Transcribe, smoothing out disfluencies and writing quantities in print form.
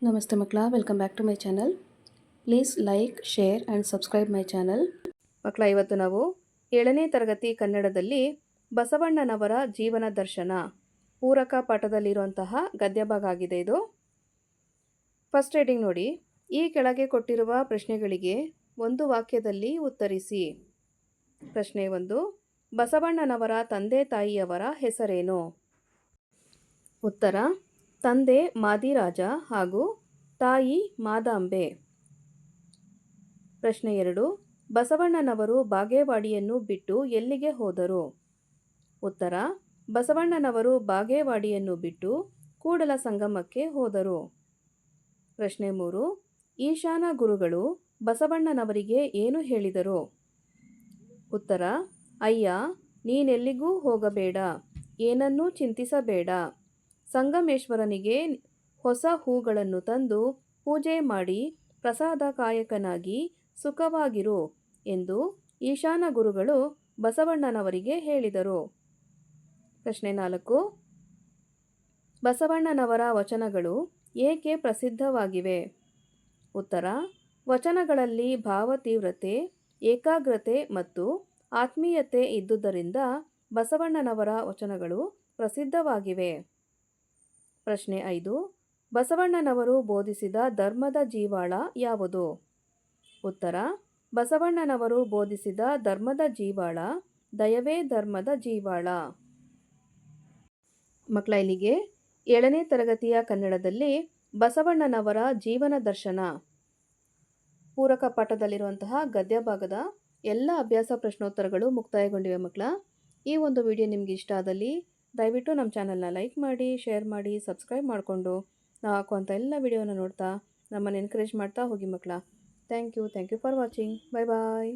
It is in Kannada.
ನಮಸ್ತೆ ಮಕ್ಕಳ, welcome back to my channel. Please like, share and subscribe my channel. ಮಕ್ಕಳ, ಇವತ್ತು ನಾವು 7ನೇ ತರಗತಿ ಕನ್ನಡದಲ್ಲಿ ಬಸವಣ್ಣನವರ ಜೀವನ ದರ್ಶನ ಪೂರಕ ಪಾಠದಲ್ಲಿರುವಂತಹ ಗದ್ಯ ಭಾಗ ಆಗಿದೆ ಇದು. ಫಸ್ಟ್ ರೀಡಿಂಗ್ ನೋಡಿ. ಈ ಕೆಳಗೆ ಕೊಟ್ಟಿರುವ ಪ್ರಶ್ನೆಗಳಿಗೆ ಒಂದು ವಾಕ್ಯದಲ್ಲಿ ಉತ್ತರಿಸಿ. ಪ್ರಶ್ನೆ 1. ಬಸವಣ್ಣನವರ ತಂದೆ ತಾಯಿಯವರ ಹೆಸರೇನು? ಉತ್ತರ: ತಂದೆ ಮಾದಿರಾಜ ಹಾಗೂ ತಾಯಿ ಮಾದಾಂಬೆ. ಪ್ರಶ್ನೆ 2. ಬಸವಣ್ಣನವರು ಬಾಗೇವಾಡಿಯನ್ನು ಬಿಟ್ಟು ಎಲ್ಲಿಗೆ ಹೋದರು? ಉತ್ತರ: ಬಸವಣ್ಣನವರು ಬಾಗೇವಾಡಿಯನ್ನು ಬಿಟ್ಟು ಕೂಡಲ ಸಂಗಮಕ್ಕೆ ಹೋದರು. ಪ್ರಶ್ನೆ 3. ಈಶಾನ ಗುರುಗಳು ಬಸವಣ್ಣನವರಿಗೆ ಏನು ಹೇಳಿದರು? ಉತ್ತರ: ಅಯ್ಯ, ನೀನೆಲ್ಲಿಗೂ ಹೋಗಬೇಡ, ಏನನ್ನೂ ಚಿಂತಿಸಬೇಡ. ಸಂಗಮೇಶ್ವರನಿಗೆ ಹೊಸ ಹೂಗಳನ್ನು ತಂದು ಪೂಜೆ ಮಾಡಿ ಪ್ರಸಾದಕಾಯಕನಾಗಿ ಸುಖವಾಗಿರು ಎಂದು ಈಶಾನ ಗುರುಗಳು ಬಸವಣ್ಣನವರಿಗೆ ಹೇಳಿದರು. ಪ್ರಶ್ನೆ 4. ಬಸವಣ್ಣನವರ ವಚನಗಳು ಏಕೆ ಪ್ರಸಿದ್ಧವಾಗಿವೆ? ಉತ್ತರ: ವಚನಗಳಲ್ಲಿ ಭಾವತೀವ್ರತೆ, ಏಕಾಗ್ರತೆ ಮತ್ತು ಆತ್ಮೀಯತೆ ಇದ್ದುದರಿಂದ ಬಸವಣ್ಣನವರ ವಚನಗಳು ಪ್ರಸಿದ್ಧವಾಗಿವೆ. ಪ್ರಶ್ನೆ 5. ಬಸವಣ್ಣನವರು ಬೋಧಿಸಿದ ಧರ್ಮದ ಜೀವಾಳ ಯಾವುದು? ಉತ್ತರ: ಬಸವಣ್ಣನವರು ಬೋಧಿಸಿದ ಧರ್ಮದ ಜೀವಾಳ ದಯವೇ ಧರ್ಮದ ಜೀವಾಳ. ಮಕ್ಕಳ, ಇಲ್ಲಿಗೆ 7ನೇ ತರಗತಿಯ ಕನ್ನಡದಲ್ಲಿ ಬಸವಣ್ಣನವರ ಜೀವನ ದರ್ಶನ ಪೂರಕ ಪಾಠದಲ್ಲಿರುವಂತಹ ಗದ್ಯ ಭಾಗದ ಎಲ್ಲ ಅಭ್ಯಾಸ ಪ್ರಶ್ನೋತ್ತರಗಳು ಮುಕ್ತಾಯಗೊಂಡಿವೆ. ಮಕ್ಕಳ, ಈ ಒಂದು ವಿಡಿಯೋ ನಿಮಗೆ ಇಷ್ಟ ಆದಲ್ಲಿ ದಯವಿಟ್ಟು ನಮ್ಮ ಚಾನಲ್ನ ಲೈಕ್ ಮಾಡಿ, ಶೇರ್ ಮಾಡಿ, ಸಬ್ಸ್ಕ್ರೈಬ್ ಮಾಡಿಕೊಂಡು ನಾವು ಹಾಕುವಂಥ ಎಲ್ಲ ವಿಡಿಯೋನ ನೋಡ್ತಾ ನಮ್ಮನ್ನು ಎನ್ಕರೇಜ್ ಮಾಡ್ತಾ ಹೋಗಿ ಮಕ್ಕಳ. Thank you for watching. Bye bye.